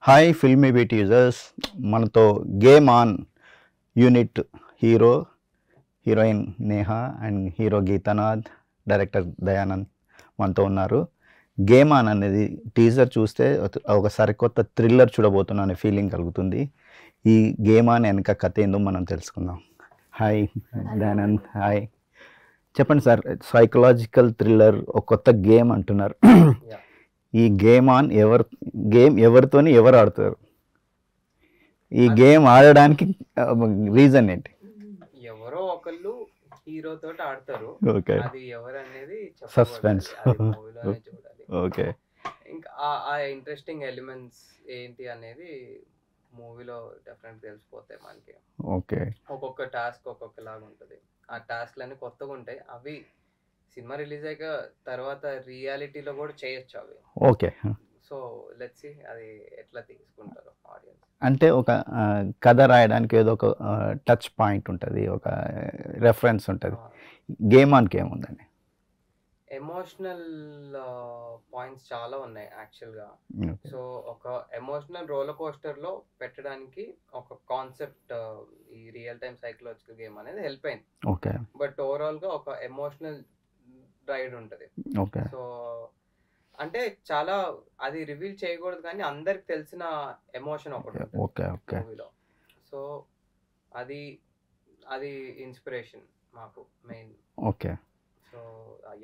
Hi Filmibeat users, మనతో game on unit hero, heroine Neha and hero Geetanath, director Dayanand మనతో ఉన్నారు. Game on అనేది teaser చూస్తే ఒక సరికొత్త థ్రిల్లర్ చూడబోతున్నా అనే ఫీలింగ్ కలుగుతుంది. ఈ గేమ్ ఆన్ వెనక కథ ఏందో మనం తెలుసుకుందాం. Hi Dayanand, hi. చెప్పండి సార్, సైకలాజికల్ థ్రిల్లర్ ఒక కొత్త గేమ్ అంటున్నారు. ఈ గేమ్ ఆన్ ఎవరితోని ఎవరు ఆడుతారు? ఈ గేమ్ ఆడడానికి రీజన్ ఏంటి? ఎవరో ఒకళ్ళు హీరో తోటి ఆడతారు. ఓకే, అది ఎవరు అనేది సస్పెన్స్. మూవీలోనే చూడాలి. ఓకే, ఇంకా ఆ ఇంట్రెస్టింగ్ ఎలిమెంట్స్ ఏంటి అనేది మూవీలో డెఫినెట్ తెలిసిపోతాయి మనకి. ఓకే, ఒక్కొక్క టాస్క్ ఒక్కొక్కలాగా ఉంటుంది. ఆ టాస్క్లన్నీ కొత్తగా ఉంటాయి. అవి సినిమా రిలీజ్ అయ్యాక తర్వాత రియాలిటీలో కూడా చేయొచ్చు అవి. ఓకే. సో లెట్స్ సీ అది ఎట్లా తీసుకుంటారు ఆడియన్స్. అంటే ఒక కథ రాయడానికి ఏదో ఒక టచ్ పాయింట్ ఉంటుంది, ఒక రెఫరెన్స్ ఉంటుంది. గేమ్ ఆన్కి ఏముందండి? ఎమోషనల్ పాయింట్స్ చాలా ఉన్నాయి యాక్చువల్గా. ఓకే, సో ఒక ఎమోషనల్ రోలర్ కోస్టర్లో పెట్టడానికి ఒక కాన్సెప్ట్ ఈ రియల్ టైమ్ సైకలాజికల్ గేమ్ అనేది హెల్ప్ అయింది. ఓకే, బట్ ఓవరాల్గా ఒక ఎమోషనల్ రైడ్ ఉంటుంది. ఓకే, సో అంటే చాలా అది రివీల్ చేయకూడదు కానీ అందరికి తెలిసిన ఎమోషన్ ఒకటి ఉంటుంది ఓకే, ఓకే, మూవీలో. సో అది అది ఇన్స్పిరేషన్ మాకు main. Okay. So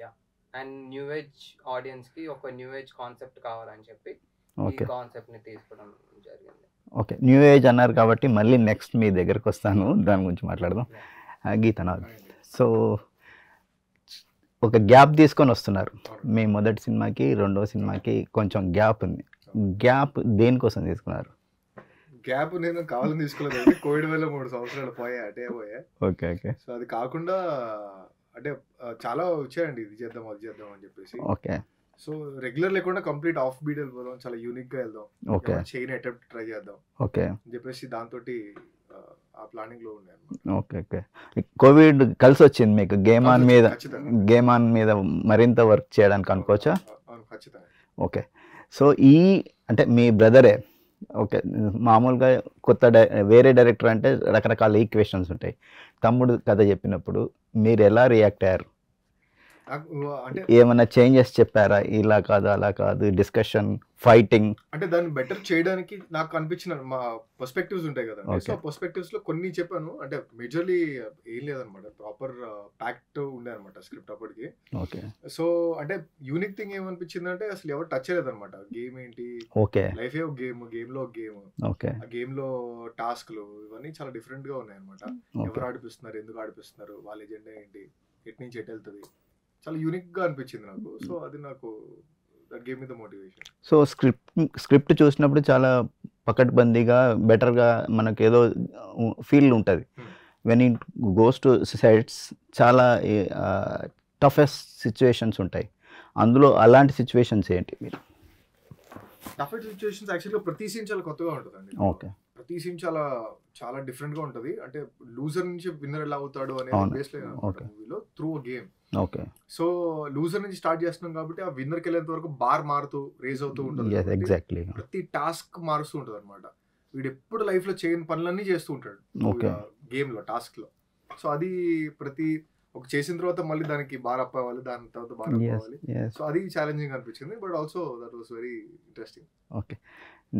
yeah, and new age audience కి ఒక న్యూ ఏజ్ కాన్సెప్ట్ కావాలని చెప్పి ఈ కాన్సెప్ట్ ని తీసుకోవడం జరిగింది. ఓకే, న్యూ ఏజ్ అన్నారు కాబట్టి మళ్ళీ నెక్స్ట్ మీ దగ్గరకు వస్తాను, దాని గురించి మాట్లాడదాం. గీతానాథ్, సో ఒక గ్యాప్ తీసుకొని వస్తున్నారు. మీ మొదటి సినిమాకి రెండో సినిమాకి కొంచెం గ్యాప్ ఉంది. గ్యాప్ దేనికోసం తీసుకున్నారు? గ్యాప్ నేను కావాలని తీసుకోలేదు. కోవిడ్ వల్ల 3 సంవత్సరాలు అటే పోయా. Okay, okay. సో అది కాకుండా అంటే చాలా వచ్చాయండి, ఇది చేద్దాం అది చేద్దాం అని చెప్పేసి. ఓకే. సో రెగ్యులర్ లేకుండా కంప్లీట్ ఆఫ్ బీట్ వెళ్ళిపోదాం, చాలా యూనిక్ గా వెళ్దాం, ఓకే, చైన్ అటెంప్ట్ ట్రై చేద్దాం ఓకే అని చెప్పేసి దాంతో ఆ ప్లానింగ్ లో ఉన్నాయి అన్నమాట. Okay, okay. కోవిడ్ కలిసి వచ్చింది మీకు గేమ్ ఆన్ మీద, ఖచ్చితంగా గేమ్ ఆన్ మీద మరింత వర్క్ చేయడానికి అనుకోవచ్చా? ఖచ్చితంగా. ఓకే. సో ఈ అంటే మీ బ్రదరే, ఓకే, మామూలుగా వేరే డైరెక్టర్ అంటే రకరకాల ఈక్వేషన్స్ ఉంటాయి. తమ్ముడు కథ చెప్పినప్పుడు మీరు ఎలా రియాక్ట్ అయ్యారు? అంటే ఏమైనా చేంజెస్ చెప్పారా? ఇలా కాదు అలా కాదు, డిస్కషన్, ఫైటింగ్? అంటే దాన్ని బెటర్ చేయడానికి నాకు అనిపించిన మా పర్స్పెక్టివ్స్ ఉంటాయి కదా. సో ఆ పర్స్పెక్టివ్స్ లో కొన్ని చెప్పాను. అంటే మేజర్లీ ఏం లేదనమాట, ప్రాపర్ ప్యాక్ట్ ఉండే అనమాట స్క్రిప్ట్ అప్పటికి. ఓకే. సో అంటే యూనిక్ థింగ్ ఏమనిపించింది అంటే అసలు ఎవరు టచ్ చేయలేదన్నమాట. గేమ్ ఏంటి, ఓకే, లైఫ్ ఏ ఒక గేమ్, గేమ్ లో ఒక గేమ్, ఓకే, ఆ గేమ్ లో టాస్క్లు ఇవన్నీ చాలా డిఫరెంట్ గా ఉన్నాయి అనమాట. ఎవరు ఆడిపిస్తున్నారు, ఎందుకు ఆడిపిస్తున్నారు, వాళ్ళ ఎజెండా ఏంటి, ఎటు నుంచి ఎటు వెళ్తుంది, చాలా యూనిక్ గా అనిపించింది నాకు. సో అది నాకు that gave me the motivation. So script చూసినప్పుడు చాలా పకడ్బందీగా బెటర్గా మనకు ఏదో ఫీల్ ఉంటుంది. When it goes to sets చాలా టఫెస్ట్ సిచ్యువేషన్స్ ఉంటాయి. అందులో అలాంటి సిచ్యువేషన్స్ ఏంటి? మీరు టఫెస్ట్ సిచ్యువేషన్స్ యాక్చువల్గా ప్రతి సీన్ చాలా కొత్తగా ఉంటుందండి. ఓకే. ప్రతి సీన్ చాలా చాలా డిఫరెంట్ గా ఉంటది. అంటే లూజర్ నుంచి విన్నర్ ఎలా అవుతాడు అనే బేస్ లో మూవీలో through game. Okay. So loser నుంచి స్టార్ట్ చేస్తున్నాం కాబట్టి ఆ విన్నర్ కి వెళ్ళేంత వరకు బార్ మారుతూ రేజ్ అవుతూ ఉంటుంది. ఎగ్జాక్ట్లీ. ప్రతి టాస్క్ మారుస్తూ ఉంటుంది అనమాట. వీడు ఎప్పుడు లైఫ్ లో చేయని పనులన్నీ చేస్తూ ఉంటాడు గేమ్ లో, టాస్క్ లో. సో అది ప్రతి ఒక చేసిన తర్వాత మళ్ళీ దానికి బార్ అప్ అవ్వాలి, దాని తర్వాత బార్ అప్ అవ్వాలి. సో అది ఛాలెంజింగ్ అనిపించింది, but also that was very interesting. Okay.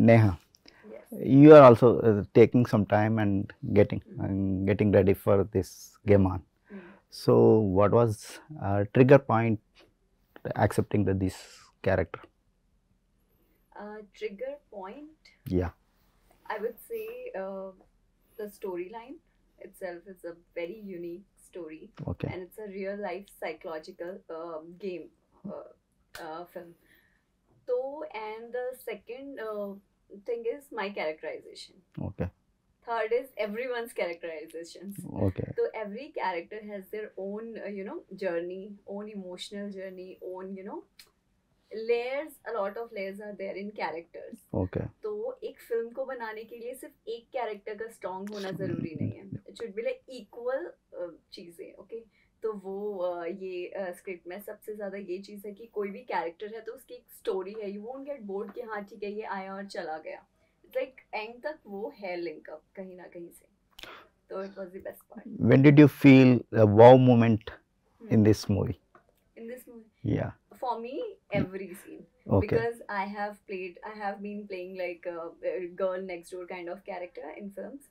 Neha, you are also taking some time and getting ready for this game on. So what was trigger point accepting this character? Trigger point, Yeah. I would say the storyline itself is a very unique story. Okay. And it's a real life psychological game film. So and the second thing is my characterization. Okay. Third is everyone's characterizations. Okay. So every character has their own journey, own emotional journey, own layers. A lot of layers are there in characters. Okay. तो एक film को बनाने के लिए सिर्फ एक character का strong होना जरूरी नहीं है. It should be like equal चीजें. Okay. तो वो ये स्क्रिप्ट में सबसे ज़्यादा ये चीज़ है कि कोई भी कैरेक्टर है तो उसकी एक स्टोरी है. यू वोंट गेट बोर्ड कि हाँ ठीक है ये आया और चला गया. लाइक एंड तक वो है लिंक अप कहीं ना कहीं से, तो it was the best part when did you feel a wow moment in this movie? In this movie. Yeah. For me, every scene. Okay. Because I have been playing like a girl next door kind of character in films,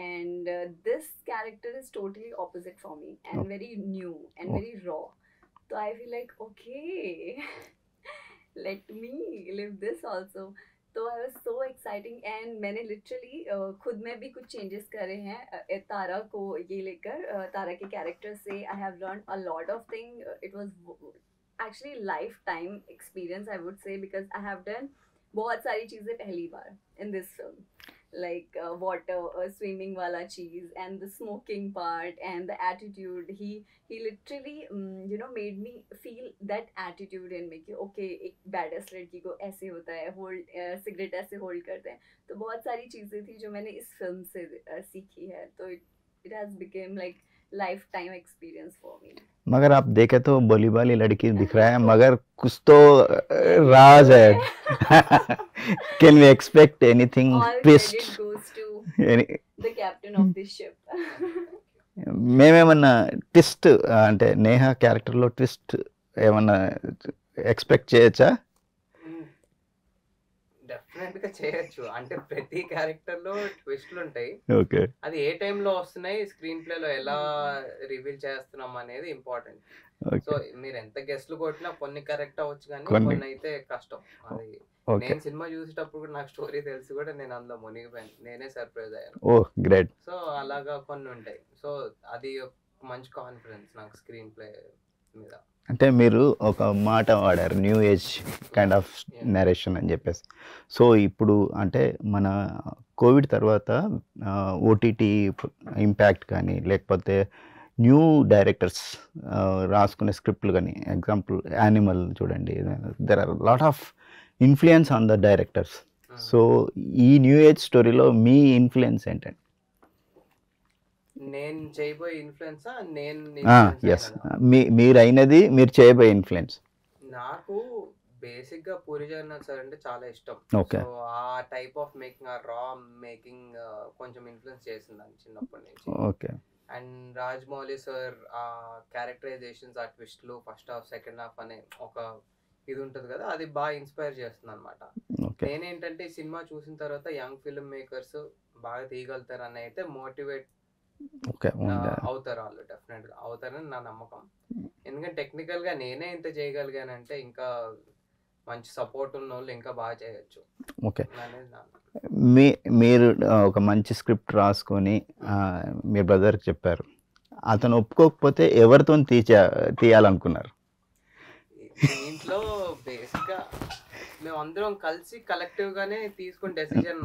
and this character is totally opposite for me and Okay. very new and very raw. So I feel like, okay, let me live this also. तो I was so exciting and मैंने literally खुद में भी कुछ changes करे हैं तारा को ये लेकर, तारा के कैरेक्टर से I have learn a lot of thing. It was actually life time experience I would say, because I have done बहुत सारी चीज़ें पहली बार in this film, like water swimming wala cheese and the smoking part and the attitude. He literally made me feel that attitude in me कि okay एक badass लड़की को ऐसे होता है, hold सिगरेट ऐसे hold करते हैं. तो बहुत सारी चीज़ें थी जो मैंने इस फिल्म से सीखी है, तो it has become like lifetime experience for me. मगर आप देखे तो भोली भाली लड़की दिख रहा है, मगर कुछ तो राज है. Can we expect anything All twist? credit goes to the captain of this ship. మేమేమన్నా ట్విస్ట్ అంటే నేహా క్యారెక్టర్లో ట్విస్ట్ ఏమన్నా ఎక్స్పెక్ట్ చేయొచ్చా? డెఫినెట్ గా చేయొచ్చు. అంటే ప్రతి క్యారెక్టర్ లో ట్విస్ట్లు ఉంటాయి. ఓకే. అది ఏ టైం లో వస్తున్నాయి, స్క్రీన్ ప్లే లో ఎలా రివీల్ చేస్తున్నాం అనేది ఇంపార్టెంట్. సో మీరు ఎంత గెస్ట్లు కొట్టినా కొన్ని కరెక్ట్ అవ్వచ్చు, కానీ కొన్ని అయితే కష్టం. అది నేను సినిమా చూసేటప్పుడు కూడా నాకు స్టోరీ తెలిసి కూడా నేను అందులో మునిగిపోయాను, నేనే సర్ప్రైజ్ అయ్యాను. ఓ గ్రేట్. సో అలాగా కొన్ని ఉంటాయి. సో అది మంచి కాన్ఫిడెన్స్ నాకు స్క్రీన్ ప్లే మీద. అంటే మీరు ఒక మాట వాడారు, new age kind of narration అని చెప్పేసి. సో ఇప్పుడు అంటే మన కోవిడ్ తర్వాత ఓటీటీ ఇంపాక్ట్ కానీ లేకపోతే న్యూ డైరెక్టర్స్ రాసుకునే స్క్రిప్ట్లు కానీ, ఎగ్జాంపుల్ యానిమల్ చూడండి, there are lot of influence on the directors. So ఈ న్యూ ఏజ్ స్టోరీలో మీ ఇన్ఫ్లుయెన్స్ ఏంటండి? నేను చేయబోయే ఇన్ఫ్లుయెన్సా? మీరు అయినది, మీరు చేయబోయే ఇన్ఫ్లుయెన్స్. నాకు బేసిక్ గా పూరి జగన్నాథ్ సార్ అంటే చాలా ఇష్టం. ఓకే. సో ఆ టైప్ ఆఫ్ మేకింగ్, ఆ రా మేకింగ్ కొంచెం ఇన్ఫ్లుయెన్స్ చేసింది చిన్నప్పటి నుంచి. ఓకే. అండ్ రాజమౌళి సార్ ఆ క్యారెక్టరైజేషన్స్, ఆ ట్విస్ట్లు, ఫస్ట్ హాఫ్ సెకండ్ హాఫ్ అనే ఒక ఇది ఉంటుంది కదా, అది బాగా ఇన్స్పైర్ చేస్తుంది అనమాట. నేనేంటంటే ఈ సినిమా చూసిన తర్వాత యంగ్ ఫిల్మ్ మేకర్స్ బాగా తీయగలుగుతారు అని అయితే మోటివేట్ అవుతారు. వాళ్ళు డెఫినెట్ గా అవుతారని నా నమ్మకం. ఎందుకంటే టెక్నికల్ గా నేనే ఇంత చేయగలిగానంటే ఇంకా మంచి సపోర్ట్ ఉన్న వాళ్ళు ఇంకా బాగా చేయొచ్చు. ఓకే. మీరు ఒక మంచి స్క్రిప్ట్ రాసుకొని మీ బ్రదర్కి చెప్పారు, అతను ఒప్పుకోకపోతే ఎవరితో తీయాలనుకున్నారు? దీంట్లో బేసిక్ గా మేము అందరం కలిసి కలెక్టివ్ గానే తీసుకున్న డెసిజన్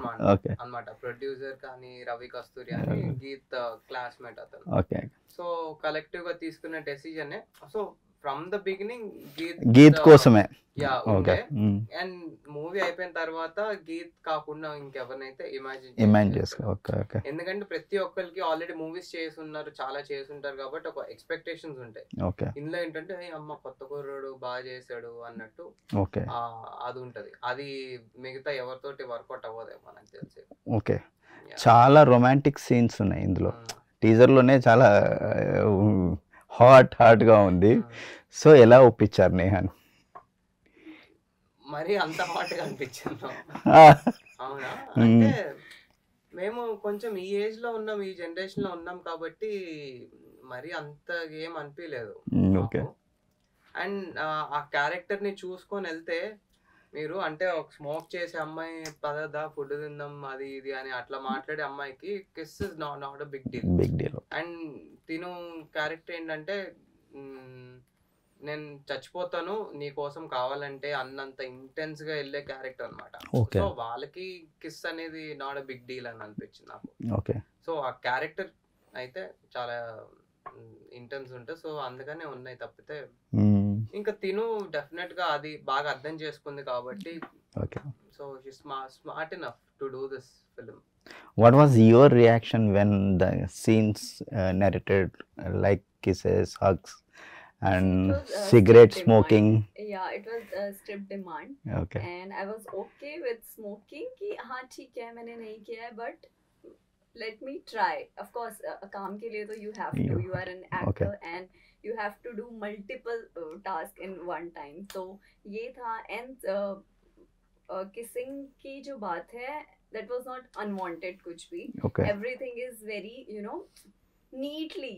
అన్నమాట. ప్రొడ్యూసర్ కానీ రవి కస్తూరి అని, గీత్ క్లాస్మేట్ అతను. ఓకే. సో కలెక్టివ్ గా తీసుకున్న decision. So from the beginning Geet కోసమే. ఓకే. అండ్ మూవీ అయిపోయిన తర్వాత గీత్ కాకుండా ఇంకెవరినైతే ఇమాజిన్ చేసుకో. ఎందుకంటే ప్రతి ఒక్కరికి ఆల్రెడీ మూవీస్ చేస్తున్నారు, చాలా చేస్తుంటారు కాబట్టి ఒక ఎక్స్పెక్టేషన్స్ ఉంటాయి. ఇందులో ఏంటంటే అమ్మ కొత్త కుర్రాడు బాగా చేశాడు అన్నట్టు అది ఉంటది. అది మిగతా ఎవరితోటి వర్కౌట్ అవ్వదేమో నాకు తెలిసి. ఓకే. చాలా రొమాంటిక్ సీన్స్ ఉన్నాయి ఇందులో. టీజర్ లోనే చాలా హాట్ గా ఉంది. సో ఎలా ఒప్పించారు నేహాన్? మరి అంత హాట్ గా అనిపించింది? అవునా? అంటే మేము కొంచెం ఈ ఏజ్ లో ఉన్నాం, ఈ జనరేషన్ లో ఉన్నాం కాబట్టి మరి అంత ఏం అనిపించలేదు. అండ్ ఆ క్యారెక్టర్ ని చూసుకొని వెళ్తే మీరు అంటే ఒక స్మోక్ చేసే అమ్మాయి పదదా ఫుడ్ తిందాం అది ఇది అని అట్లా మాట్లాడే అమ్మాయికి kiss is not a big deal. And తిను క్యారెక్టర్ ఏంటంటే నేను చచ్చిపోతాను నీ కోసం కావాలంటే అన్నంత ఇంటెన్స్ గా వెళ్ళే క్యారెక్టర్ అనమాట. సో వాళ్ళకి కిస్ అనేది నాట్ అ బిగ్ డీల్ అని అనిపించింది నాకు. సో ఆ క్యారెక్టర్ అయితే చాలా ఇంటెన్స్ ఉంటుంది. సో అందుకనే ఉన్నాయి తప్పితే ఇంకా తిను డెఫినెట్ గా అది బాగా అర్థం చేసుకుంది కాబట్టి. So smart enough to do this film. What was your reaction when the scenes narrated like kisses, hugs and It was, cigarette strict smoking. demand. Yeah, it was a strict demand. Okay. And I was okay with smoking कि हाँ ठीक है मैंने नहीं किया है but let me try. Of course काम के लिए तो you have to. You are an actor and you have to do multiple tasks in one time. So ये था and kissing की जो बात है that was not unwanted कुछ भी. Okay. Everything is very neatly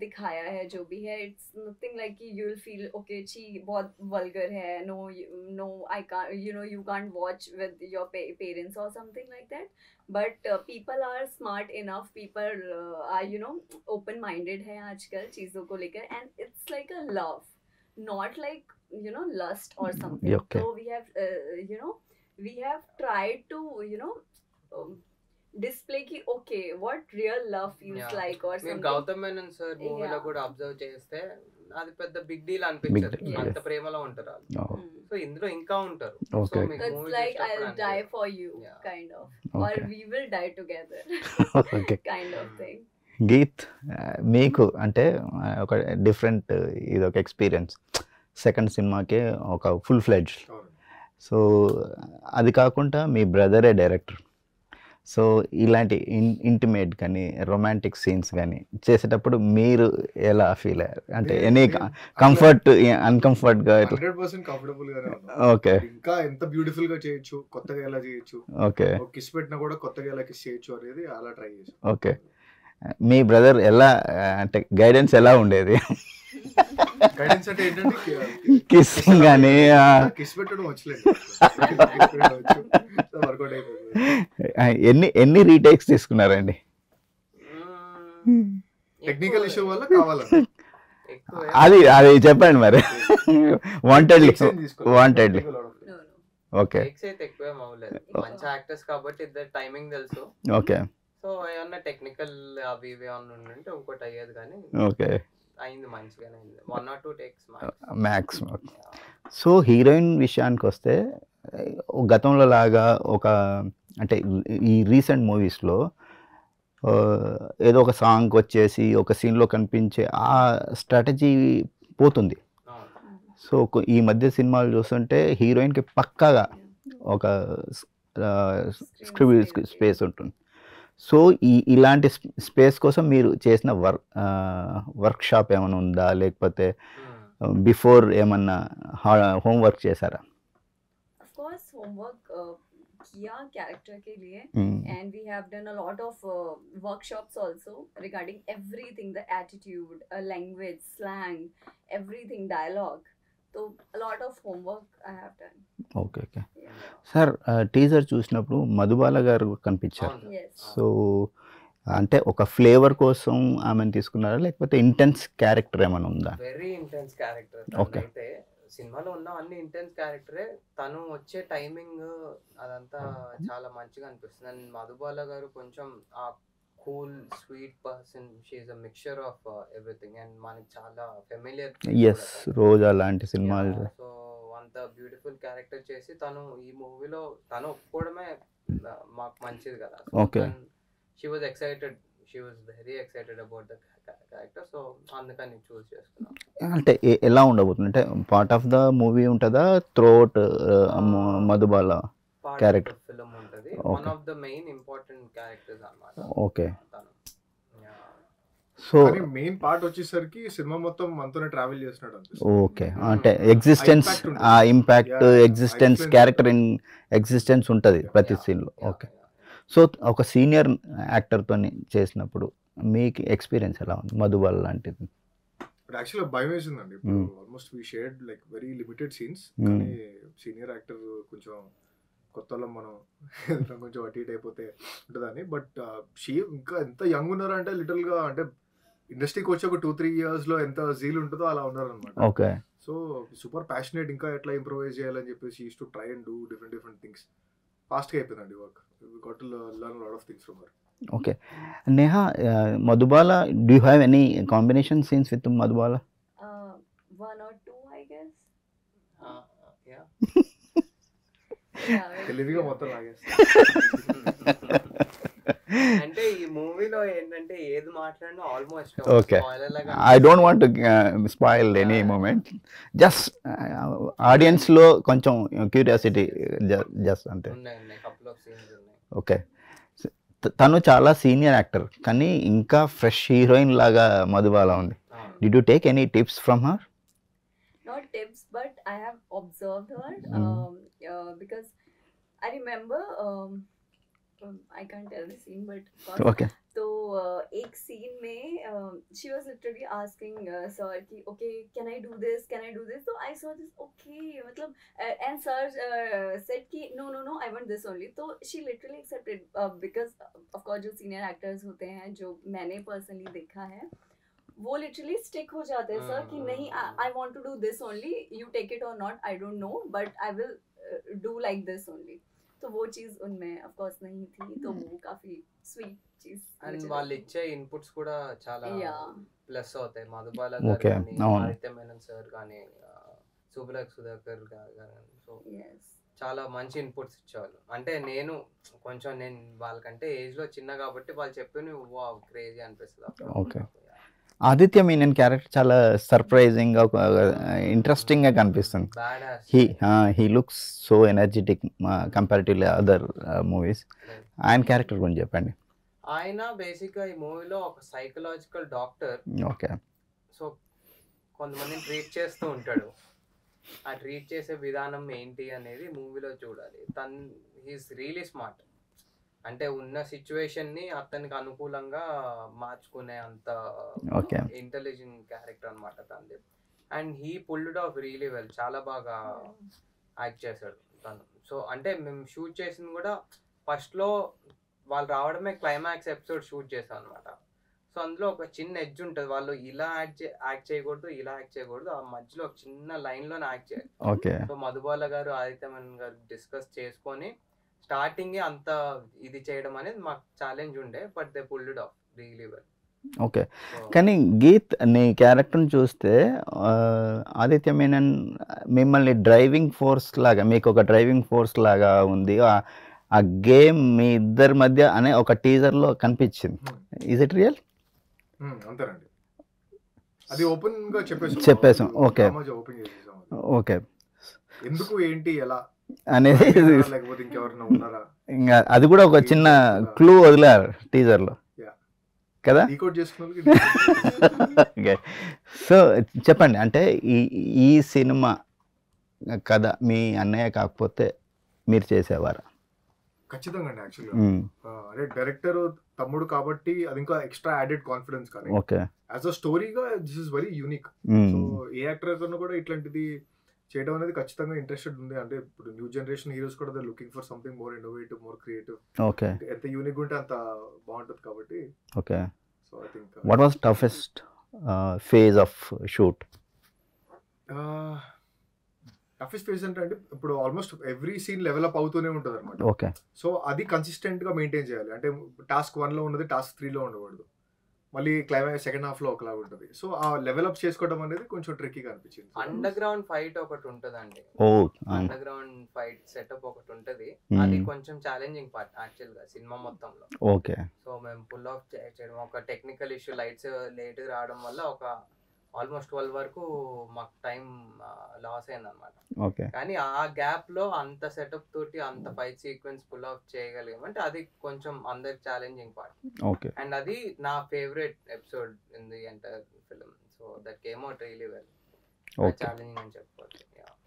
दिखाया है जो भी है. It's nothing like कि you'll feel okay छी बहुत vulgar है, no I can't, you can't watch with your parents or something like that. But people are smart enough, people are open minded है आजकल चीज़ों को लेकर, and it's like a love, not like lust or something. Okay. So we have tried to display ki okay what real love feels Yeah. like or మీరు something. Gautam Menon sir మూవీలో Yeah. కూడా observe చేస్తే అది పెద్ద బిగ్ డీల్ అనిపించదు, Big deal, అంత yes. ప్రేమలో ఉంటారు వాళ్ళు. Oh, సో ఇందులో ఇంకా ఉంటారు. Okay. మీకు It's movie like చూసేటప్పుడు I'll die అనిపించదు. for you, Yeah. kind of, Okay. or we will die together, okay. kind of thing. Geet, మీకు అంటే ఒక డిఫరెంట్ ఇది ఒక ఎక్స్పీరియన్స్, సెకండ్ సినిమాకే ఒక ఫుల్ ఫ్లెడ్జ్. సో అది కాకుండా మీ బ్రదరే డైరెక్టర్. సో ఇలాంటి ఇంటిమేట్ కానీ రొమాంటిక్ సీన్స్ కానీ చేసేటప్పుడు మీరు ఎలా ఫీల్ అయ్యారు? అంటే ఎనీ కంఫర్ట్ అన్కంఫర్ట్గా 100% కంఫర్టబుల్ గానే ఉన్నా. ఓకే ఇంకా ఎంత బ్యూటిఫుల్ గా చేయొచ్చు, కొత్తగా ఎలా చేయొచ్చు, ఓకే ఒక కిస్ పెట్టినా కూడా కొత్తగా ఎలా కిస్ చేయొచ్చు అనేది అలా ట్రై చేసాం. ఓకే. మీ బ్రదర్ ఎలా అంటే గైడెన్స్ ఎలా ఉండేది? గైడెన్స్ అంటే ఏంటంటే కిస్సింగ్ కానీ కిస్ పెట్టడం వచ్చలేదు, వర్కౌట్ అయిపోయింది. ఎన్ని రీటేక్స్ తీసుకున్నారండి? టెక్నికల్ ఇష్యూ వల్ల కావాలని ఎక్కువ అది చెప్పండి మరి. Wantedly wantedly. No, no. Okay takes అయితే ఎక్కువేం అవ్వలేదు. మంచి యాక్టర్స్ కాబట్టి ఇద్దరు టైమింగ్ తెలుసు. ఓకే సో ఏమన్నా టెక్నికల్ అవి ఇవి ఏమన్నా ఉంటే ఇంకోటి అయ్యేది, కానీ ఓకే అయింది మంచిగానే అయింది. 1 or 2 takes max. So heroine విషయానికి వస్తే గతంలో లాగా ఒక అంటే ఈ రీసెంట్ మూవీస్లో ఏదో ఒక సాంగ్ వచ్చేసి ఒక సీన్లో కనిపించే ఆ స్ట్రాటజీ పోతుంది. సో ఈ మధ్య సినిమాలు చూస్తుంటే హీరోయిన్కి పక్కాగా ఒక స్పేస్ ఉంటుంది. సో ఇలాంటి స్పేస్ కోసం మీరు చేసిన వర్క్ షాప్ ఏమైనా ఉందా, లేకపోతే బిఫోర్ ఏమన్నా హోంవర్క్ చేశారా? Of course, homework किया character के लिए, and we have done a lot of workshops also regarding everything, the attitude, language, slang, everything, dialogue. So a lot of homework I have done. Okay okay. Yeah. Sir teaser చూసినప్పుడు మధుబాల గారు కనిపించారు. Yes. So అంటే ఒక flavour కోసం ఆమెను తీసుకున్నారా, లేకపోతే intense character ఏమైనా ఉందా? Very intense character. Okay. అయితే సినిమాలో ఉన్న అన్ని ఇంటెన్స్ క్యారెక్టరే, తను వచ్చే టైమింగ్ అదంతా చాలా మంచిగా అనిపిస్తుంది. అండ్ మధుబాల గారు కొంచెం ఆ cool sweet person, she's a mixture of everything, and మనకి చాలా ఫెమిలియర్. ఎస్, రోజా లాంటి సినిమాలు. సో అంత బ్యూటిఫుల్ క్యారెక్టర్ చేసి తను ఈ మూవీలో తను ఒప్పుకోవడమే మాకు మంచిది కదా. Okay. She was excited, she was very excited about the character. So అందుకని చూస్ చేసుకున్నాం. అంటే ఎలా ఉండబోతుంది? అంటే పార్ట్ ఆఫ్ ద మూవీ ఉంటుందా త్రూఅవుట్ మధుబాల character. ఫిల్మ్ ఉంటది. Okay. One of the main important characters అన్నమాట ఓకే. తను. సో కానీ మెయిన్ పార్ట్ వచ్చేసరికి సినిమా మొత్తం మనతోనే ట్రావెల్ చేస్తున్నాడు అనిపిస్తుంది. ఓకే, అంటే ఎగ్జిస్టెన్స్, ఆ impact, existence, character in existence ఉంటుంది ప్రతి సీన్లో. ఓకే. సో ఒక సీనియర్ యాక్టర్తో చేసినప్పుడు మీకు ఎక్స్పీరియన్స్ ఎలా ఉంది మధుబాల లాంటిది? యాక్చువల్గా భయం వేసిందండి. ఇప్పుడు almost we shared like very limited scenes, కానీ సీనియర్ యాక్టర్ కొంచెం కొత్త మనం కొంచెం అటు ఇటు అయిపోతే ఉంటుందని. బట్ షీ ఇంకా ఎంత యంగ్ ఉన్నారంటే లిటిల్ గా, అంటే ఇండస్ట్రీకి వచ్చి ఒక 2-3 years లో ఎంత జీల్ ఉంటుందో అలా ఉన్నారనమాట. ఓకే. సో సూపర్ ప్యాషనేట్, ఇంకా ఎట్లా ఇంప్రూవైజ్ చేయాలని చెప్పేసి use to try and do different things. ఫాస్ట్గా అయిపోయిందండి work. Got to learn lot of things from her. Okay. Neha, Madhubala, do you have any combination scenes with Madhubala? 1 or 2 I guess. Yeah. Yeah, తెలివిగా మొత్తం లాగేస్తా. అంటే ఈ మూవీలో ఏంటంటే ఏది మాట్లాడినా almost Okay. I don't want to spoil any moment. Just ఆడియన్స్లో కొంచెం curiosity just అంతే. ఉన్నాయి కపుల్ ఆఫ్ సీన్స్ ఉన్నాయి. ఓకే, తను చాలా సీనియర్ యాక్టర్ కానీ ఇంకా ఫ్రెష్ హీరోయిన్ లాగా మధుబాల ఉంది. Did you take any tips from her? Not tips, but I have observed her because I remember I can't tell the scene, but first, Okay. तो एक scene में she was literally asking sir कि okay can I do this, so I saw this, okay मतलब and sir said कि no I want this only, तो she literally accepted because of course जो senior actors होते हैं जो मैंने personally देखा है वो लिटरली स्टिक हो जाते हैं सर कि नहीं I want to do this only, you take it और not I don't know but I will do like this only. तो वो चीज उनमें ऑफ कोर्स नहीं थी, तो वो काफी स्वीट चीज. అండ్ వాళ్ళు ఇచ్చే ఇన్పుట్స్ కూడా చాలా ప్లస్ అవుతాయి. మధుబాల Okay, గారు కానీ అవును. ఆదిత్య మేనన్ సార్ కానీ సుబ్బలక్ సుధాకర్ గారు కానీ సో చాలా మంచి ఇన్పుట్స్ ఇచ్చేవాళ్ళు. అంటే నేను వాళ్ళకంటే ఏజ్ లో చిన్న కాబట్టి వాళ్ళు చెప్పిన వావ్ క్రేజీ అనిపిస్తుంది. Okay. ఆదిత్య మీనన్ క్యారెక్టర్ చాలా సర్ప్రైజింగ్గా ఇంట్రెస్టింగ్గా కనిపిస్తుంది. He looks so energetic comparatively other movies. ఆయన క్యారెక్టర్ గురించి చెప్పండి. ఆయన బేసిక్గా ఈ మూవీలో ఒక సైకలాజికల్ డాక్టర్. ఓకే. సో కొంతమందిని ట్రీట్ చేస్తూ ఉంటాడు. ఆ ట్రీట్ చేసే విధానం ఏంటి అనేది మూవీలో చూడాలి. He's really smart. అంటే ఉన్న సిచ్యువేషన్ ని అతనికి అనుకూలంగా మార్చుకునే అంత ఇంటెలిజెంట్ క్యారెక్టర్ అనమాట తనది. And he pulled off really well. చాలా బాగా యాక్ట్ చేశాడు తను. సో అంటే మేము షూట్ చేసింది కూడా ఫస్ట్ లో వాళ్ళు రావడమే క్లైమాక్స్ ఎపిసోడ్ షూట్ చేసాం అనమాట. సో అందులో ఒక చిన్న ఎడ్జ్ ఉంటుంది. వాళ్ళు ఇలా యాక్ట్ చేయకూడదు, ఇలా యాక్ట్ చేయకూడదు, ఆ మధ్యలో ఒక చిన్న లైన్ లోనే యాక్ట్ చేయాలి. సో మధుబాల గారు ఆదిత్య మేనన్ గారు డిస్కస్ చేసుకొని స్టార్టింగ్ అంత ఇది చేయడం అనేది మాకు ఛాలెంజ్ ఉండే, but they pulled it of really well. Okay. కానీ గీత్ నీ క్యారెక్టర్ని చూస్తే ఆదిత్య మేనన్ మిమ్మల్ని డ్రైవింగ్ ఫోర్స్ లాగా, మీకు ఒక డ్రైవింగ్ ఫోర్స్ లాగా ఉంది. ఆ గేమ్ మీ ఇద్దరి మధ్య అనే ఒక టీజర్లో కనిపించింది. Is it real? అంతేనండి, అది ఓపెన్ గా చెప్పేసాం. Okay okay. ఎందుకు ఏంటి ఎలా అనేది లేకపోతే ఇంకెవరైనా ఉన్నారా, ఇంకా అది కూడా ఒక చిన్న క్లూ వదిలారు టీజర్లో కదా. సో చెప్పండి, అంటే ఈ సినిమా కథ మీ అన్నయ్య కాకపోతే మీరు చేసేవారా? ఖచ్చితంగా అండి. యాక్చువల్గా అదే డైరెక్టర్ తమ్ముడు కాబట్టి అది ఇంకా ఎక్స్ట్రా యాడెడ్ కాన్ఫిడెన్స్. కానీ ఓకే, యాజ్ అ స్టోరీగా this is very unique. So a actor కన్నా కూడా ఇట్లాంటిది చేయడం అనేది ఖచ్చితంగా ఇంట్రెస్టెడ్ ఉంది. అంటే ఇప్పుడు న్యూ జనరేషన్ హీరోస్ కూడా they looking for something more innovative, more creative. Okay, ఎంత యూనిక్ ఉంటే అంత బాగుంటుంది కాబట్టి. Okay. So I think what was toughest phase of shoot? Toughest phase అంటే ఇప్పుడు almost every scene level up అవుతూనే ఉంటుంది అనమాట. ఓకే. సో అది కన్సిస్టెంట్ గా మెయింటైన్ చేయాలి. అంటే టాస్క్ 1 లో ఉన్నది టాస్క్ 3 లో ఉండకూడదు, మళ్ళీ క్లైమాక్స్ సెకండ్ హాఫ్ లో ఒకలా ఉంటుంది. సో ఆ లెవెల్ అప్ చేసుకోవడం అనేది కొంచెం ట్రిక్కీగా అనిపించింది. అండర్ గ్రౌండ్ ఫైట్ ఒకటి ఉంటదండి. అండర్ గ్రౌండ్ ఫైట్ సెటప్ ఒకటి ఉంటది. అది కొంచెం ఛాలెంజింగ్ పార్ట్ యాక్చువల్ గా సినిమా మొత్తంలో. ఓకే. సో మేము పుల్ ఆఫ్ చేయడం, ఒక టెక్నికల్ ఇష్యూ, లైట్స్ లేట్ రావడం వల్ల ఒక ఆల్మోస్ట్ 12 వరకు మాకు టైం లాస్ అయింది అనమాట. ఓకే. కానీ ఆ గ్యాప్ లో అంత సెటప్ తోటి అంత ఫైట్ సీక్వెన్స్ పుల్ ఆఫ్ చేయగలిగాం అంటే అది కొంచెం అందరికి ఛాలెంజింగ్ పార్ట్. ఓకే. అండ్ అది నా favourite episode in the entire film. So that came out really well. Challenging అని చెప్పుకోవచ్చు.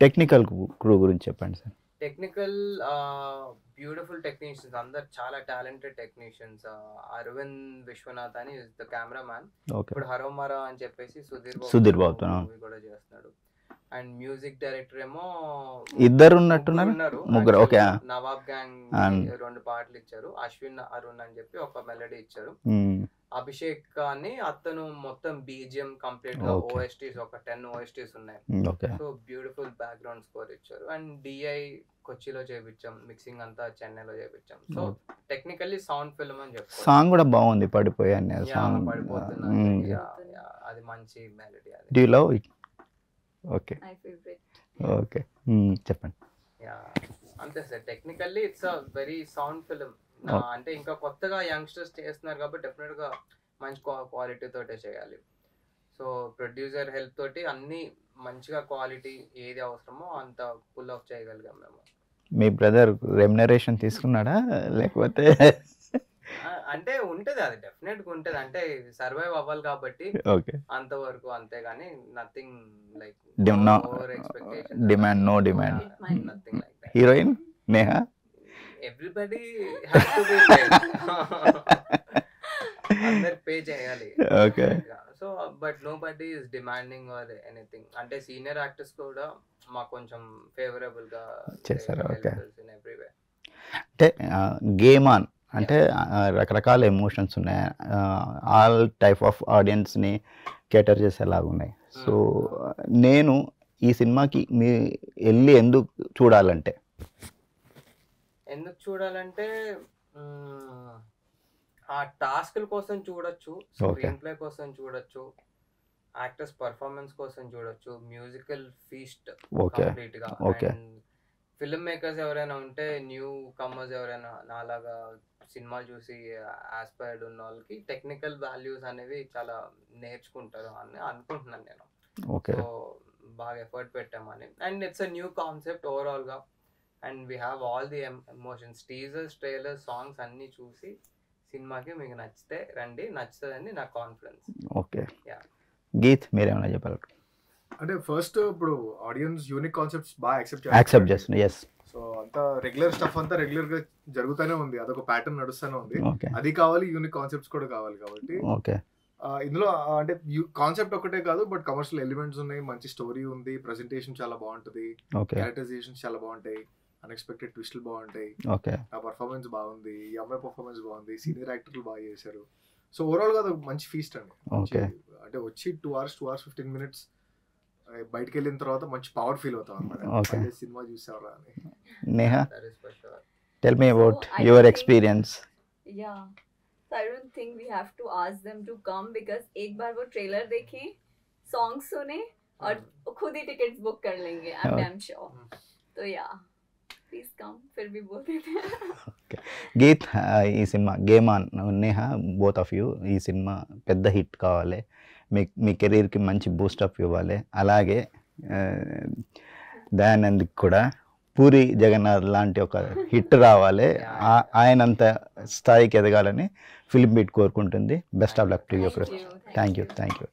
టెక్నికల్ క్రూ గురించి చెప్పండి సార్. టెక్నికల్ బ్యూటిఫుల్ టెక్నీషియన్స్, అందరు చాలా టాలెంటెడ్ టెక్నీషియన్స్. అరవింద్ విశ్వనాథ్ అని ద కెమెరా మ్యాన్. ఇప్పుడు హరోమరా అని చెప్పేసి సుధీర్ బాబు మూవీ కూడా చేస్తున్నాడు. అండ్ మ్యూజిక్ డైరెక్టర్ ఏమో ఇద్దరు ఉన్నట్టున్నారు, ముగ్గురు. ఓకే. నవాబ్ గ్యాంగ్ 2 పాటలు ఇచ్చారు. అశ్విన్ అరుణ్ అని చెప్పి ఒక మెలడీ ఇచ్చారు. అభిషేక్ అని అతను మొత్తం బీజిఎం కంప్లీట్ గా ఓఎస్టీస్ ఒక 10 ఓఎస్టీస్ ఉన్నాయి. సో బ్యూటిఫుల్ బ్యాక్గ్రౌండ్ స్కోర్ ఇచ్చారు. అండ్ డిఐ కొచ్చిలో చేపించాం, మిక్సింగ్ అంతా చెన్నైలో చేపించాం. సో టెక్నికల్లీ సౌండ్ ఫిల్మ్ అని చెప్తారు. సాంగ్ కూడా బాగుంది, పడిపోయాను. అది మంచి melody. Do you love it? Okay. Okay, చెప్పండి. అంతే sir, technically it's a very sound film. అంటే ఇంకా కొత్తగా యంగ్స్టర్స్ చేస్తున్నారు కాబట్టి డెఫినెట్ గా మంచి క్వాలిటీ తోటే చేయాలి. సో ప్రొడ్యూసర్ హెల్ప్ తోటి అన్ని మంచిగా క్వాలిటీ ఏది అవసరమో అంత పుల్ ఆఫ్ చేయగలిగాం మేము. మీ బ్రదర్ రెమ్యునరేషన్ తీసుకున్నాడా లేకపోతే? అంటే ఉంటది, అది డెఫినెట్ గా ఉంటది. అంటే సర్వైవ్ అవ్వాలి కాబట్టి ఓకే, అంతవరకు అంతే, కానీ nothing like over expectation, demand, no demand. Nothing like that. Heroine Neha everybody has to be paid. అందరు పే చేయాలి. Okay. So but nobody is demanding or anything. అంటే సీనియర్ యాక్టర్స్ కూడా మాకు కొంచెం ఫేవరబుల్ గా చేశారు. ఓకే. In every way. అంటే game on అంటే రకరకాల ఎమోషన్స్ ఉన్నాయి, ఆల్ టైప్ ఆఫ్ ఆడియన్స్ని కేటర్ చేసేలాగా ఉన్నాయి. సో నేను ఈ సినిమాకి మీ వెళ్ళి ఎందుకు చూడాలంటే ఆ టాస్క్ల కోసం చూడొచ్చు, Okay. స్క్రీన్ ప్లే కోసం చూడొచ్చు, యాక్టర్స్ పర్ఫార్మెన్స్ కోసం చూడొచ్చు, మ్యూజికల్ ఫీస్ట్ ఓకే, కంప్లీట్ గా. Okay. ఫిల్మ్ మేకర్స్ ఎవరైనా ఉంటే, న్యూ కమర్స్ ఎవరైనా నాలాగా సినిమాలు చూసి ఆస్పైర్డ్ ఉన్న వాళ్ళకి టెక్నికల్ వాల్యూస్ అనేవి చాలా నేర్చుకుంటారు అని అనుకుంటున్నాను నేను. ఓకే, సో బాగా ఎఫర్ట్ పెట్టామని. And it's a new concept overall గా. And we have all the emotions, teasers, trailer, songs అన్ని చూసి సినిమాకి మీకు నచ్చితే రండి, నచ్చుతుందని నా కాన్ఫిడెన్స్. ఓకే. Yeah. గీత్ మీరేమైనా చెప్పాలి? అంటే ఫస్ట్ ఇప్పుడు ఆడియన్స్ యూనిక్ కాన్సెప్ట్స్ బాగా యాక్సెప్ట్ చేస్తున్నా. ఎస్. సో అంతా రెగ్యులర్ స్టఫ్ అంతా రెగ్యులర్ గా జరుగుతూనే ఉంది, అదొక ప్యాటర్న్ నడుస్తూనే ఉంది. ఓకే, అది కావాలి, యూనిక్ కాన్సెప్ట్స్ కూడా కావాలి. కాబట్టి ఓకే, ఇందులో అంటే కాన్సెప్ట్ ఒకటే కాదు, బట్ కమర్షియల్ ఎలిమెంట్స్ ఉన్నాయి, మంచి స్టోరీ ఉంది, ప్రెజెంటేషన్ చాలా బాగుంటుంది, ఓకే, క్యారెక్టరైజేషన్ చాలా బాగుంటాయి, అన్ఎక్స్పెక్టెడ్ ట్విస్టులు బాగుంటాయి, ఓకే, ఆ పర్ఫార్మెన్స్ బాగుంది, ఈ అమ్మాయి పర్ఫార్మెన్స్ బాగుంది, సీనియర్ యాక్టర్లు బాగా చేశారు. సో ఓవరాల్ గా అది మంచి ఫీస్ట్ అండి. ఓకే. అంటే వచ్చి 2 hours 15 minutes బయటకు వెళ్ళిన తర్వాత మంచి పవర్ ఫీల్ అవుతాం Okay. అనమాట, సినిమా చూసావరా అని. Neha, That is for sure. Tell me about So, I your think- experience. Yeah. So I don't think we have to ask them to come because एक बार वो trailer देखें, सॉन्ग सुने और खुद ही tickets book कर लेंगे. I'm Okay. damn sure. तो yeah, please come. फिर भी बोल देते हैं. గీత్, ఈ cinema game on, Neha, both of you, ఈ సినిమా పెద్ద హిట్ కావాలి, మీ కెరీర్కి మంచి బూస్టప్ ఇవ్వాలి. అలాగే దయానంద్కి కూడా పూరి జగన్నాథ్ లాంటి ఒక హిట్ రావాలి, ఆయనంత స్థాయికి ఎదగాలని ఫిల్మ్ బీట్ కోరుకుంటుంది. Best of luck to you. Thank you. Thank you.